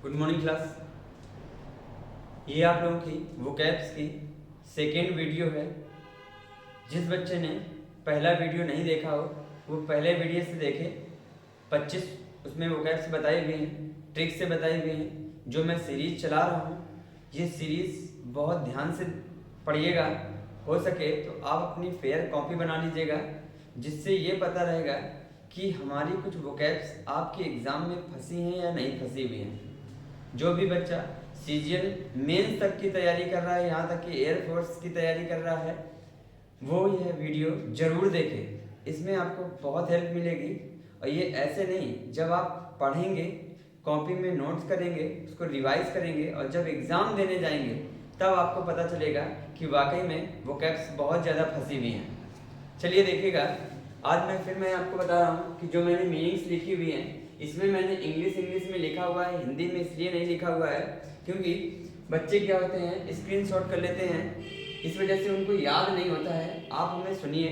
Good morning class. ये आप लोगों की वोकैब्स की सेकेंड वीडियो है। जिस बच्चे ने पहला वीडियो नहीं देखा हो वो पहले वीडियो से देखे। 25 उसमें वोकैब्स बताए हुए हैं, ट्रिक्स से बताए हुए हैं। जो मैं सीरीज़ चला रहा हूँ ये सीरीज़ बहुत ध्यान से पढ़िएगा। हो सके तो आप अपनी फेयर कॉपी बना लीजिएगा, जिससे ये पता रहेगा कि हमारी कुछ वोकैब्स आपके एग्ज़ाम में फंसी हैं या नहीं फंसी हुई हैं। जो भी बच्चा सीजीएल मेंस तक की तैयारी कर रहा है, यहाँ तक कि एयरफोर्स की तैयारी कर रहा है, वो यह वीडियो ज़रूर देखे। इसमें आपको बहुत हेल्प मिलेगी। और ये ऐसे नहीं, जब आप पढ़ेंगे, कॉपी में नोट्स करेंगे, उसको रिवाइज करेंगे और जब एग्ज़ाम देने जाएंगे तब आपको पता चलेगा कि वाकई में वोकैब्स बहुत ज़्यादा फंसी हुई हैं। चलिए देखिएगा, आज मैं आपको बता रहा हूँ कि जो मैंने मीनिंग्स लिखी हुई हैं, इसमें मैंने इंग्लिश में लिखा हुआ है, हिंदी में इसलिए नहीं लिखा हुआ है क्योंकि बच्चे क्या होते हैं स्क्रीनशॉट कर लेते हैं, इस वजह से उनको याद नहीं होता है। आप हमें सुनिए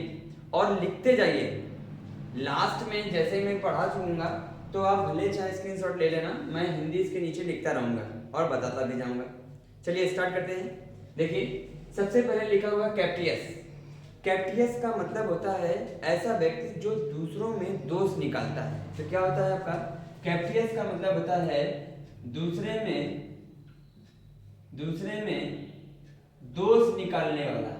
और लिखते जाइए। लास्ट में जैसे ही मैं पढ़ा चुकूँगा तो आप भले चाहे स्क्रीनशॉट ले लेना, मैं हिंदी इसके नीचे लिखता रहूँगा और बताता भी जाऊँगा। चलिए स्टार्ट करते हैं। देखिए, सबसे पहले लिखा हुआ कैप्टियस। कैप्टियस का मतलब होता है ऐसा व्यक्ति जो दूसरों में दोष निकालता है। तो क्या होता है आपका कैप्टियस का मतलब होता है दूसरे में दोष निकालने वाला,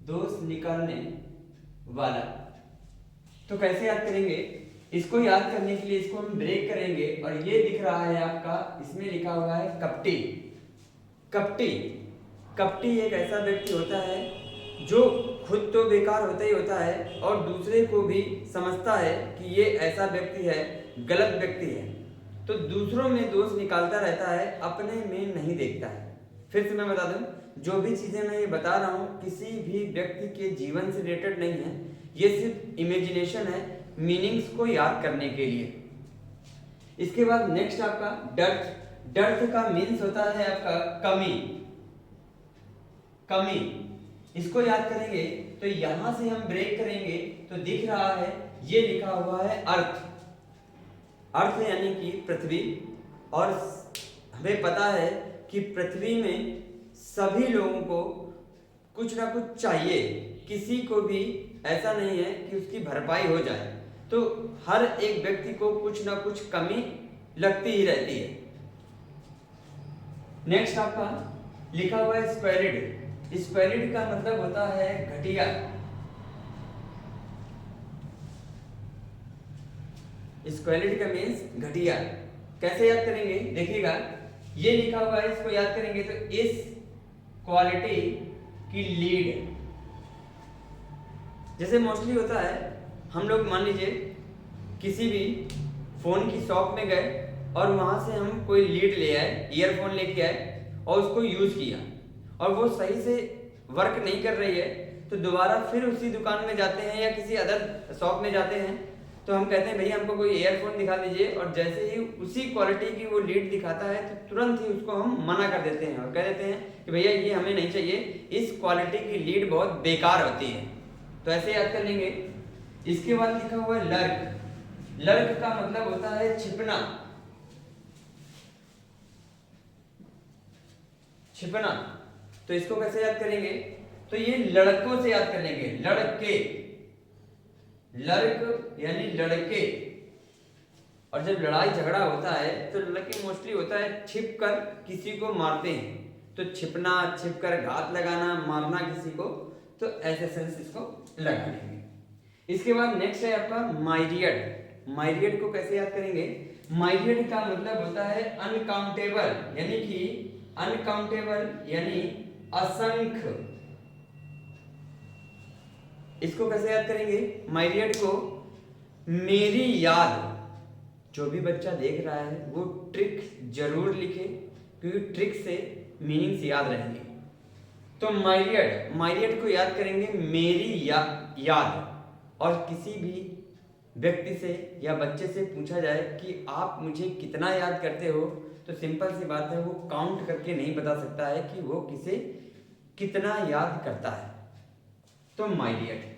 दोष निकालने वाला। तो कैसे याद करेंगे इसको? याद करने के लिए इसको हम ब्रेक करेंगे और ये दिख रहा है आपका, इसमें लिखा हुआ है कपटी। कपटी कपटी एक ऐसा व्यक्ति होता है जो खुद तो बेकार होता ही होता है और दूसरे को भी समझता है कि ये ऐसा व्यक्ति है, गलत व्यक्ति है, तो दूसरों में दोष निकालता रहता है, अपने में नहीं देखता है। फिर से मैं बता दूं, जो भी चीज़ें मैं ये बता रहा हूँ किसी भी व्यक्ति के जीवन से रिलेटेड नहीं है, ये सिर्फ इमेजिनेशन है मीनिंग्स को याद करने के लिए। इसके बाद नेक्स्ट आपका डर्थ। डर्थ का मीन्स होता है आपका कमी। कमी इसको याद करेंगे तो यहां से हम ब्रेक करेंगे तो दिख रहा है ये लिखा हुआ है अर्थ। अर्थ यानी कि पृथ्वी। और हमें पता है कि पृथ्वी में सभी लोगों को कुछ ना कुछ चाहिए, किसी को भी ऐसा नहीं है कि उसकी भरपाई हो जाए, तो हर एक व्यक्ति को कुछ ना कुछ कमी लगती ही रहती है। नेक्स्ट आपका लिखा हुआ है स्क्वेरिड। स्क्वेरिड का मतलब होता है घटिया। स्क्वेरिड का मीन्स घटिया। कैसे याद करेंगे देखिएगा, ये लिखा हुआ है, इसको याद करेंगे तो इस क्वालिटी की लीड। जैसे मोस्टली होता है, हम लोग मान लीजिए किसी भी फोन की शॉप में गए और वहां से हम कोई लीड ले आए, ईयरफोन लेके आए और उसको यूज किया और वो सही से वर्क नहीं कर रही है, तो दोबारा फिर उसी दुकान में जाते हैं या किसी अदर शॉप में जाते हैं, तो हम कहते हैं भैया हमको कोई ईयरफोन दिखा दीजिए, और जैसे ही उसी क्वालिटी की वो लीड दिखाता है तो तुरंत ही उसको हम मना कर देते हैं और कह देते हैं कि भैया ये हमें नहीं चाहिए, इस क्वालिटी की लीड बहुत बेकार होती है। तो ऐसे याद कर लेंगे। इसके बाद लिखा हुआ है लर्क। लर्क का मतलब होता है छिपना। छिपना, तो इसको कैसे याद करेंगे? तो ये लड़कों से याद कर लेंगे, लड़के। लड़क यानी लड़के। और जब लड़ाई झगड़ा होता है तो लड़के मोस्टली होता है छिप कर किसी को मारते हैं, तो छिपना, छिप कर घात लगाना, मारना किसी को, तो ऐसे सेंस इसको लगा लेंगे। इसके बाद नेक्स्ट है आपका माइरियड। माइरियड को कैसे याद करेंगे? माइरियड का मतलब होता है अनकाउंटेबल, यानी कि अनकाउंटेबल यानी असंख्य। इसको कैसे याद करेंगे माइरियड को? मेरी याद। जो भी बच्चा देख रहा है वो ट्रिक जरूर लिखे, क्योंकि ट्रिक से मीनिंग्स याद रहेंगे। तो माइरियड को याद करेंगे मेरी याद। और किसी भी व्यक्ति से या बच्चे से पूछा जाए कि आप मुझे कितना याद करते हो, तो सिंपल सी बात है, वो काउंट करके नहीं बता सकता है कि वो किसे कितना याद करता है। तो माइरियड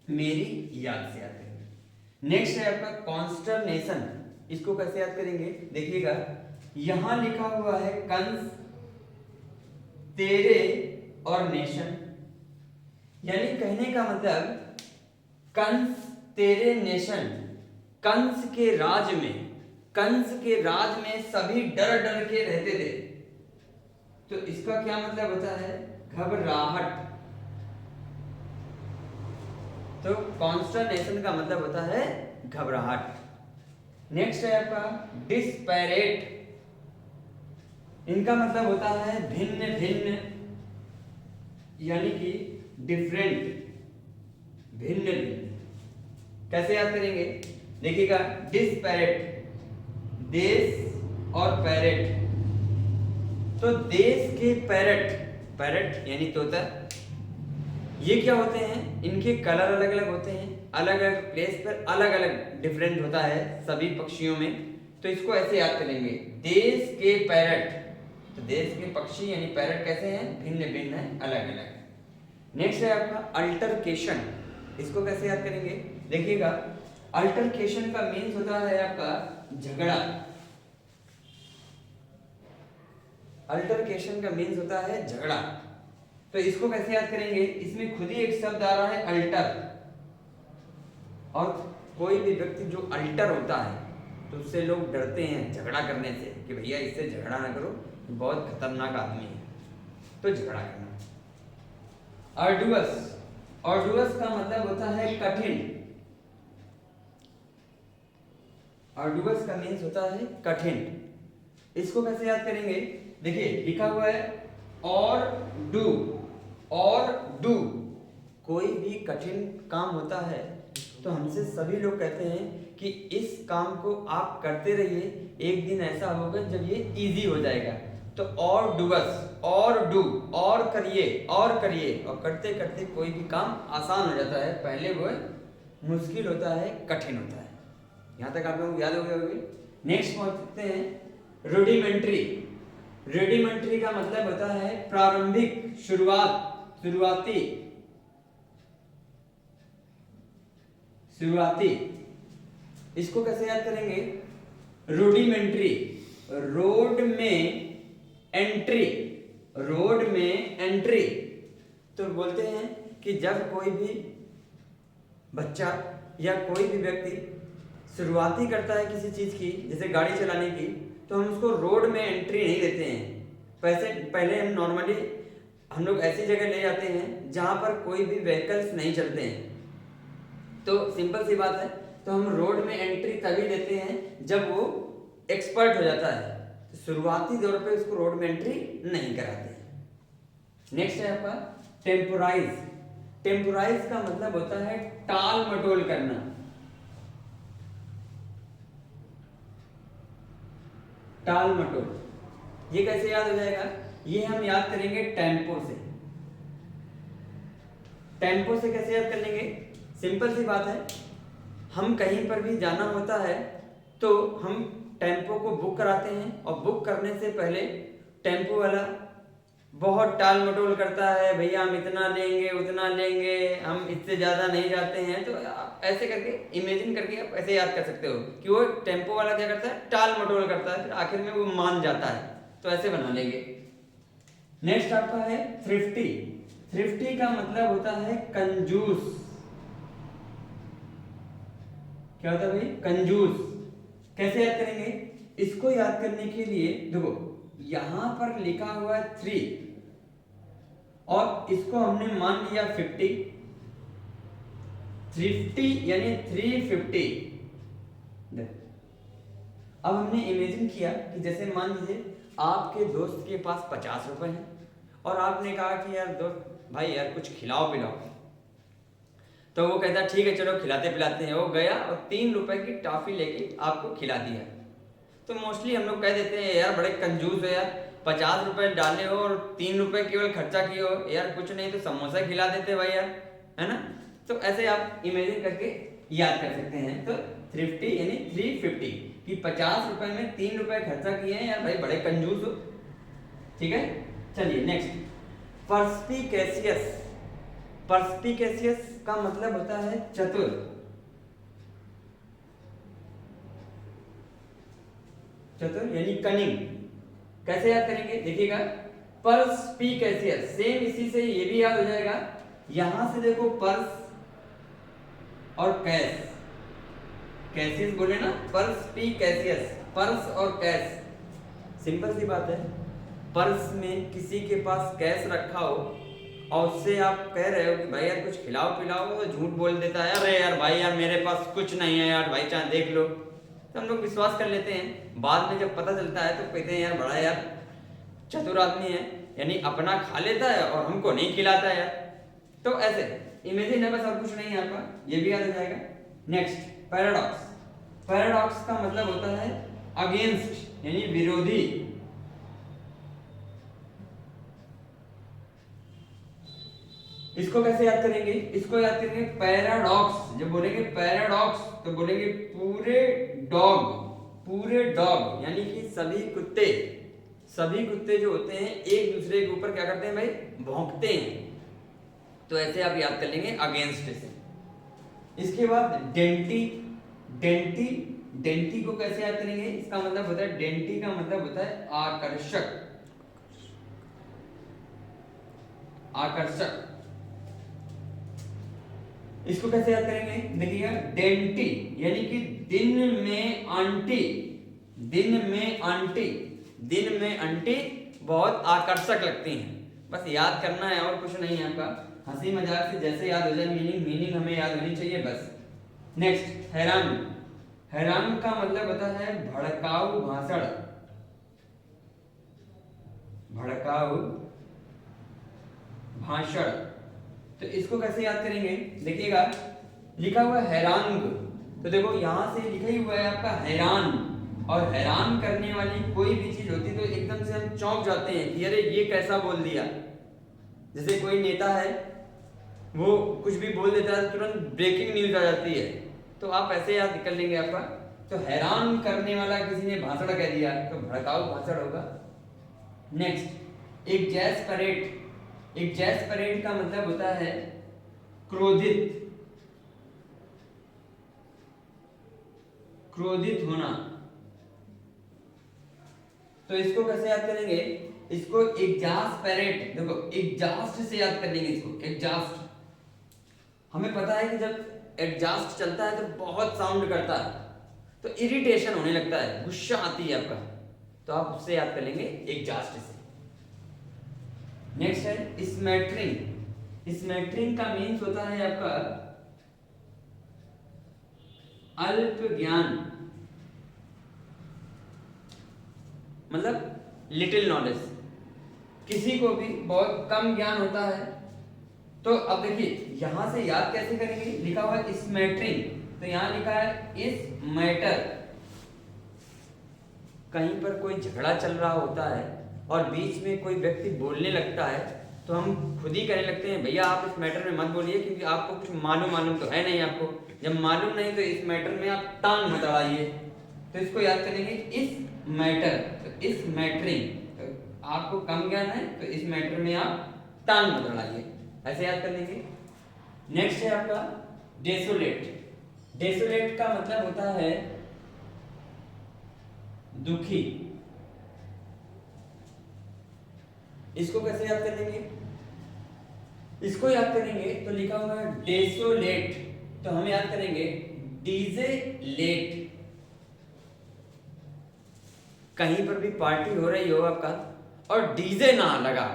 मेरी याद से याद करेंगे। नेक्स्ट है आपका कॉन्स्टरनेशन। इसको कैसे याद करेंगे, देखिएगा यहां लिखा हुआ है कंस, तेरे और नेशन, यानी कहने का मतलब कंस तेरे नेशन, कंस के राज में, कंस के राज में सभी डर डर के रहते थे। तो इसका क्या मतलब होता है, घबराहट। तो कॉन्स्टरनेशन का मतलब होता है घबराहट। नेक्स्ट है आपका डिस्पैरेट। इनका मतलब होता है भिन्न भिन्न, यानी कि डिफरेंट, भिन्न भिन्न। कैसे याद करेंगे, देखिएगा डिस्पैरेट, देश और पैरेट। तो देश के पैरेट, पैरेट यानी तोता, ये क्या होते हैं, इनके कलर अलग अलग होते हैं, अलग अलग प्लेस पर अलग अलग डिफरेंट होता है सभी पक्षियों में। तो इसको ऐसे याद करेंगे, देश के पैरेट। तो देश के पक्षी यानी पैरेट कैसे हैं, भिन्न भिन्न है, अलग अलग। नेक्स्ट है आपका अल्टरकेशन। इसको कैसे याद करेंगे, देखिएगा अल्टरकेशन का मीन्स होता है आपका झगड़ा। अल्टरकेशन का मीन्स होता है झगड़ा। तो इसको कैसे याद करेंगे, इसमें खुद ही एक शब्द आ रहा है अल्टर, और कोई भी व्यक्ति जो अल्टर होता है तो उससे लोग डरते हैं झगड़ा करने से, कि भैया इससे झगड़ा ना करो, बहुत खतरनाक आदमी है, तो झगड़ा करना। अर्डुअस, अर्डुअस का मतलब होता है कठिन। अर्डुअस का मीन्स होता है कठिन। इसको कैसे याद करेंगे, देखिए लिखा हुआ है और डू, और डू। कोई भी कठिन काम होता है तो हमसे सभी लोग कहते हैं कि इस काम को आप करते रहिए, एक दिन ऐसा होगा जब ये इजी हो जाएगा। तो और डूअस, और डू, और करिए, और करिए, और करते करते कोई भी काम आसान हो जाता है, पहले वो मुश्किल होता है, कठिन होता है। यहाँ तक आप लोग याद हो गए होंगे। नेक्स्ट पहुंचते हैं रूडिमेंट्री। रूडिमेंट्री का मतलब होता है प्रारंभिक, शुरुआत, शुरुआती, शुरुआती। इसको कैसे याद करेंगे, रूडिमेंट्री, रोड में एंट्री, रोड में एंट्री। तो बोलते हैं कि जब कोई भी बच्चा या कोई भी व्यक्ति शुरुआती करता है किसी चीज की, जैसे गाड़ी चलाने की, तो हम उसको रोड में एंट्री नहीं देते हैं। पहले हम नॉर्मली हम लोग ऐसी जगह ले जाते हैं जहां पर कोई भी व्हीकल्स नहीं चलते हैं। तो सिंपल सी बात है, तो हम रोड में एंट्री तभी देते हैं जब वो एक्सपर्ट हो जाता है। तो शुरुआती दौर पे उसको रोड में एंट्री नहीं कराते। नेक्स्ट है आपका टेम्पोराइज। टेम्पोराइज का मतलब होता है टाल मटोल करना। टाल मटोल, ये कैसे याद हो जाएगा, ये हम याद करेंगे टेम्पो से। टेम्पो से कैसे याद कर लेंगे, सिंपल सी बात है, हम कहीं पर भी जाना होता है तो हम टेम्पो को बुक कराते हैं, और बुक करने से पहले टेम्पो वाला बहुत टाल मटोल करता है, भैया हम इतना लेंगे, उतना लेंगे, हम इससे ज़्यादा नहीं जाते हैं। तो आप ऐसे करके इमेजिन करके आप ऐसे याद कर सकते हो कि वो टेम्पो वाला क्या करता है, टाल मटोल करता है, फिर आखिर में वो मान जाता है। तो ऐसे बना लेंगे। नेक्स्ट आपका है थ्रिफ्टी। थ्रिफ्टी का मतलब होता है कंजूस। क्या होता है भाई, कंजूस। कैसे याद करेंगे, इसको याद करने के लिए देखो यहां पर लिखा हुआ है 3 और इसको हमने मान लिया 50। थ्रिफ्टी यानी 350। अब हमने इमेजिन किया कि जैसे मान लीजिए आपके दोस्त के पास 50 रुपए हैं और आपने कहा कि यार दोस्त भाई यार कुछ खिलाओ पिलाओ, तो वो कहता ठीक है चलो खिलाते पिलाते हैं। वो गया और 3 रुपए की टॉफी लेके आपको खिला दिया। तो मोस्टली हम लोग कह देते हैं यार बड़े कंजूस हो यार, 50 रुपए डाले हो और 3 रुपए केवल खर्चा किए हो यार, कुछ नहीं तो समोसा खिला देते भाई यार, है ना। तो ऐसे आप इमेजिन करके याद कर सकते हैं। तो थ्रिफ्टी यानी 350 कि 50 रुपए में 3 रुपए खर्चा किए हैं यार, भाई बड़े कंजूस हो। ठीक है, चलिए नेक्स्ट पर्स्पिकेशियस। पर्स्पिकेशियस का मतलब होता है चतुर। चतुर यानी कनिंग। कैसे याद करेंगे देखिएगा, परस्पिकेशियस, सेम इसी से ये भी याद हो जाएगा। यहां से देखो पर्स और कैश, कैसियस बोले ना, परस्पिकेशियस, पर्स और कैश, सिंपल सी बात है। पर्स में किसी के पास कैश रखा हो और उससे आप कह रहे हो कि भाई यार कुछ खिलाओ पिलाओ, तो झूठ बोल देता है, अरे यार भाई यार मेरे पास कुछ नहीं है यार भाई, चाहे देख लो। तो हम लोग विश्वास कर लेते हैं, बाद में जब पता चलता है तो कहते हैं यार बड़ा यार चतुर आदमी है, यानी अपना खा लेता है और हमको नहीं खिलाता है यार। तो ऐसे इमेजिन है बस, और कुछ नहीं है आपका, ये भी याद आ जाएगा। नेक्स्ट पैराडॉक्स, पैराडॉक्स का मतलब होता है अगेंस्ट यानी विरोधी। इसको कैसे याद करेंगे, इसको याद करेंगे पैराडॉक्स। जब बोलेंगे पैराडॉक्स तो बोलेंगे पूरे डॉग, पूरे डॉग यानी कि सभी कुत्ते, सभी कुत्ते जो होते हैं एक दूसरे के ऊपर क्या करते हैं भाई, भौंकते हैं। तो ऐसे आप याद कर लेंगे अगेंस्ट से। इसके बाद डेंटी, डेंटी, डेंटी को कैसे याद करेंगे, इसका मतलब होता है, डेंटी का मतलब होता है आकर्षक, आकर्षक। इसको कैसे याद करेंगे देखिएगा, डेंटी यानी कि दिन में आंटी, दिन में आंटी, दिन में आंटी बहुत आकर्षक लगती हैं। बस याद करना है और कुछ नहीं है आपका, हंसी मजाक से जैसे याद हो जाए, मीनिंग मीनिंग हमें याद होनी चाहिए बस। नेक्स्ट हैरान, हैरान का मतलब होता है भड़काऊ भाषण, भड़काऊ भाषण। तो इसको कैसे याद करेंगे देखिएगा, लिखा हुआ है हैरान, तो देखो यहां से लिखा ही हुआ है आपका हैरान, और हैरान करने वाली कोई भी चीज होती तो एकदम से हम चौंक जाते हैं कि अरे ये कैसा बोल दिया। जैसे कोई नेता है वो कुछ भी बोल देता है, तुरंत ब्रेकिंग न्यूज आ जाती है, तो आप ऐसे याद कर लेंगे आपका। तो हैरान करने वाला किसी ने भाषण कह दिया तो भड़काऊ भाषण होगा। नेक्स्ट एक जैस परेड, एक जैस परेड का मतलब होता है क्रोधित, क्रोधित होना। तो इसको कैसे याद करेंगे, इसको एग्जास्ट पैरेट, देखो एग्जास्ट से याद कर लेंगे इसको, एग्जास्ट। हमें पता है कि जब एग्जास्ट चलता है तो बहुत साउंड करता है, तो इरिटेशन होने लगता है, गुस्सा आती है आपका, तो आप उससे याद कर लेंगे एग्जास्ट से। नेक्स्ट है स्मैटरिंग, स्मैटरिंग का मीन्स होता है आपका अल्प ज्ञान, मतलब लिटिल नॉलेज, किसी को भी बहुत कम ज्ञान होता है। तो अब देखिए यहां से याद कैसे करेंगे, लिखा हुआ है स्मैटरिंग, तो यहां लिखा है इस मैटर। कहीं पर कोई झगड़ा चल रहा होता है और बीच में कोई व्यक्ति बोलने लगता है, तो हम खुद ही कहने लगते हैं भैया आप इस मैटर में मत बोलिए, क्योंकि आपको कुछ मालूम तो है नहीं आपको, जब मालूम नहीं तो इस मैटर में आप टांग मत अड़ाइए। तो इसको याद करेंगे इस मैटर, तो इस मैटरिंग, तो आपको कम ज्ञान है तो इस मैटर में आप टांग मत अड़ाइए, ऐसे याद कर लेंगे। नेक्स्ट है आपका डेसोलेट, डेसोलेट का मतलब होता है दुखी। इसको कैसे याद कर लेंगे, इसको याद करेंगे तो लिखा हुआ है डेसोलेट, तो हम याद करेंगे डीजे लेट। कहीं पर भी पार्टी हो रही हो आपका और डीजे ना लगा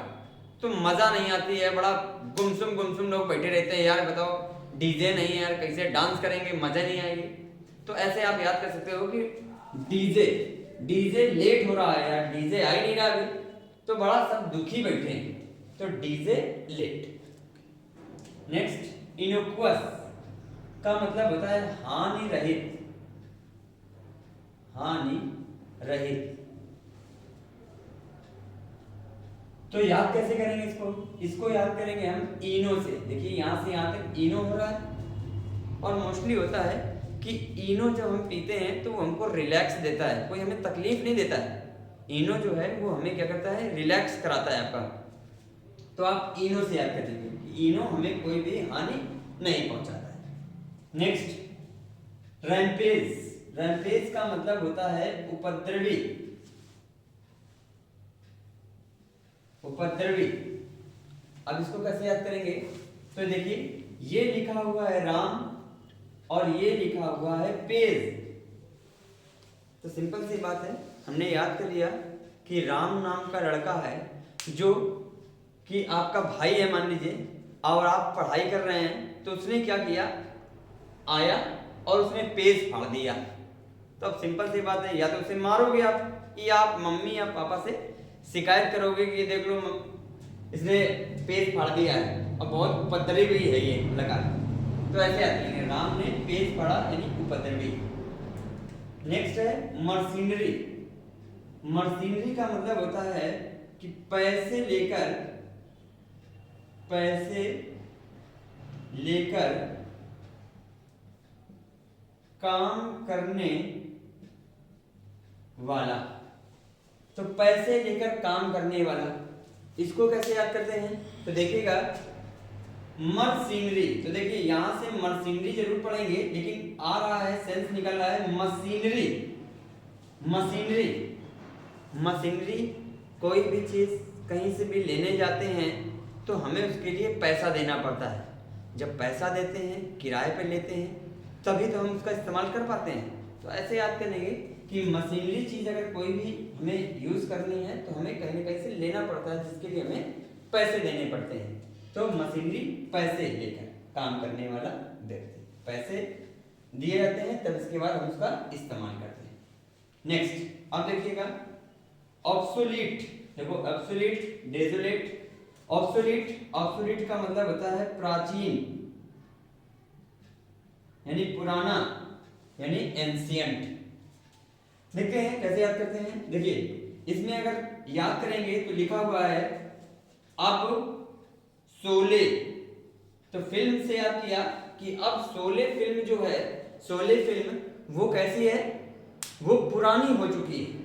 तो मजा नहीं आती है, बड़ा गुमसुम लोग बैठे रहते हैं, यार बताओ डीजे नहीं है यार कैसे डांस करेंगे, मजा नहीं आएगी। तो ऐसे आप याद कर सकते हो कि डीजे, डीजे लेट हो रहा है यार, डीजे आ ही नहीं रहा अभी, तो बड़ा सब दुखी बैठे हैं, तो डीजे लेट। नेक्स्ट इनोकुअस का मतलब होता है हानि रहित, हानि रहित। तो याद कैसे करेंगे इसको, इसको याद करेंगे हम इनो से। देखिए यहां से यहां तक इनो हो रहा है, और मोस्टली होता है कि इनो जब हम पीते हैं तो हमको रिलैक्स देता है, कोई हमें तकलीफ नहीं देता है। इनो जो है वो हमें क्या करता है, रिलैक्स कराता है आपका। तो आप इनो से याद करेंगे, इनो हमें कोई भी हानि नहीं पहुंचाता है। नेक्स्ट रैम्पेज, रैम्पेज का मतलब होता है उपद्रवी, उपद्रवी। अब इसको कैसे याद करेंगे? तो देखिए ये लिखा हुआ है राम और ये लिखा हुआ है पेज, तो सिंपल सी बात है, हमने याद कर लिया कि राम नाम का लड़का है जो कि आपका भाई है मान लीजिए, और आप पढ़ाई कर रहे हैं, तो उसने क्या किया, आया और उसने पेज फाड़ दिया। तो अब सिंपल सी बात है, या तो उसे मारोगे आप, या आप मम्मी या पापा से शिकायत करोगे कि देख लो इसने पेज फाड़ दिया है और बहुत उपद्रवी है ये लगा। तो ऐसे आती है, राम ने पेज फाड़ा यानी उपद्रवी। नेक्स्ट है मर्सिनरी। मर्सिनरी का मतलब होता है कि पैसे लेकर काम करने वाला। तो पैसे लेकर काम करने वाला, इसको कैसे याद करते हैं? तो देखिएगा मर्सिनरी, तो देखिए यहां से मर्सिनरी जरूर पढ़ेंगे, लेकिन आ रहा है सेंस निकल रहा है मशीनरी। मशीनरी, मशीनरी कोई भी चीज कहीं से भी लेने जाते हैं तो हमें उसके लिए पैसा देना पड़ता है। जब पैसा देते हैं, किराए पे लेते हैं, तभी तो हम उसका इस्तेमाल कर पाते हैं। तो ऐसे याद करेंगे कि मशीनरी चीज अगर कोई भी हमें यूज करनी है तो हमें कहीं ना कहीं से लेना पड़ता है, जिसके लिए हमें पैसे देने पड़ते हैं। तो मशीनरी पैसे लेकर काम करने वाला व्यक्ति, पैसे दिए जाते हैं तब इसके बाद हम उसका इस्तेमाल करते हैं। नेक्स्ट अब देखिएगा ऑब्सोलीट। देखो ऑब्सोलीट, डेजोलेट। ऑब्सोलीट, ऑब्सोलीट का मतलब होता है प्राचीन यानी पुराना यानी एंशियंट। देखते हैं कैसे याद करते हैं। देखिए इसमें अगर याद करेंगे तो लिखा हुआ है अब शोले, तो फिल्म से याद किया कि अब शोले फिल्म जो है, शोले फिल्म वो कैसी है, वो पुरानी हो चुकी है।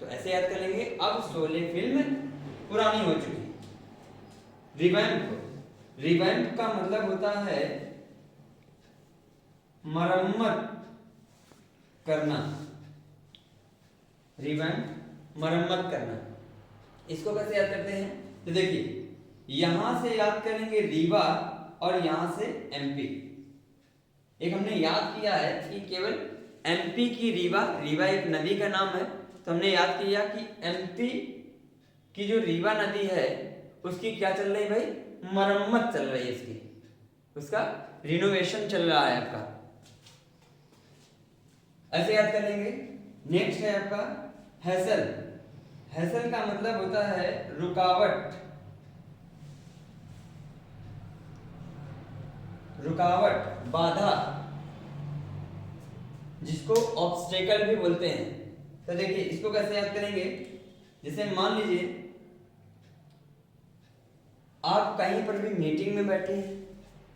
तो ऐसे याद कर लेंगे अब शोले फिल्म पुरानी हो चुकी है। रिवैम्प, रिवैम्प का मतलब होता है मरम्मत करना। रिवैम्प मरम्मत करना, इसको कैसे याद करते हैं? तो देखिए यहां से याद करेंगे रीवा और यहां से एमपी। एक हमने याद किया है कि केवल एमपी की रीवा, रीवा एक नदी का नाम है, तो हमने याद किया कि एमपी की जो रीवा नदी है उसकी क्या चल रही है भाई, मरम्मत चल रही है इसकी, उसका रिनोवेशन चल रहा है आपका। ऐसे याद कर लेंगे। नेक्स्ट है आपका हैसल। हैसल का मतलब होता है रुकावट, रुकावट, बाधा, जिसको ऑब्स्टेकल भी बोलते हैं। तो देखिए इसको कैसे याद करेंगे, जैसे मान लीजिए आप कहीं पर भी मीटिंग में बैठे हैं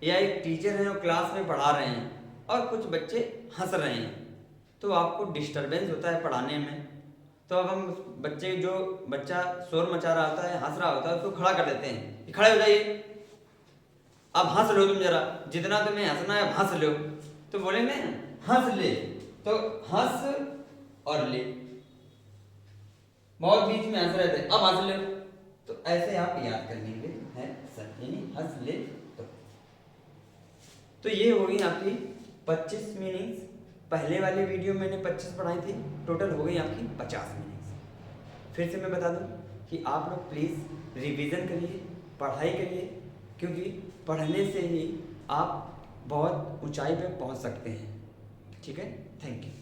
या एक टीचर है वो क्लास में पढ़ा रहे हैं और कुछ बच्चे हंस रहे हैं, तो आपको डिस्टरबेंस होता है पढ़ाने में। तो अब हम बच्चे, जो बच्चा शोर मचा रहा होता है, हंस रहा होता है, उसको खड़ा कर देते हैं कि खड़े हो जाइए, अब हंस लो तुम जरा, जितना तुम्हें हंसना है अब हंस लो। तो बोलेंगे हंस ले, तो हंस और ले, बहुत बीच में हंस रहे थे अब हंस लो। तो ऐसे आप याद कर लेंगे है सर, यानी हंस ले। तो ये हो गई आपकी 25 मीनिंग्स। पहले वाले वीडियो में मैंने 25 पढ़ाई थी, टोटल हो गई आपकी 50 मीनिंग्स। फिर से मैं बता दूं कि आप लोग प्लीज़ रिवीजन करिए, पढ़ाई करिए, क्योंकि पढ़ने से ही आप बहुत ऊंचाई पे पहुंच सकते हैं। ठीक है, थैंक यू।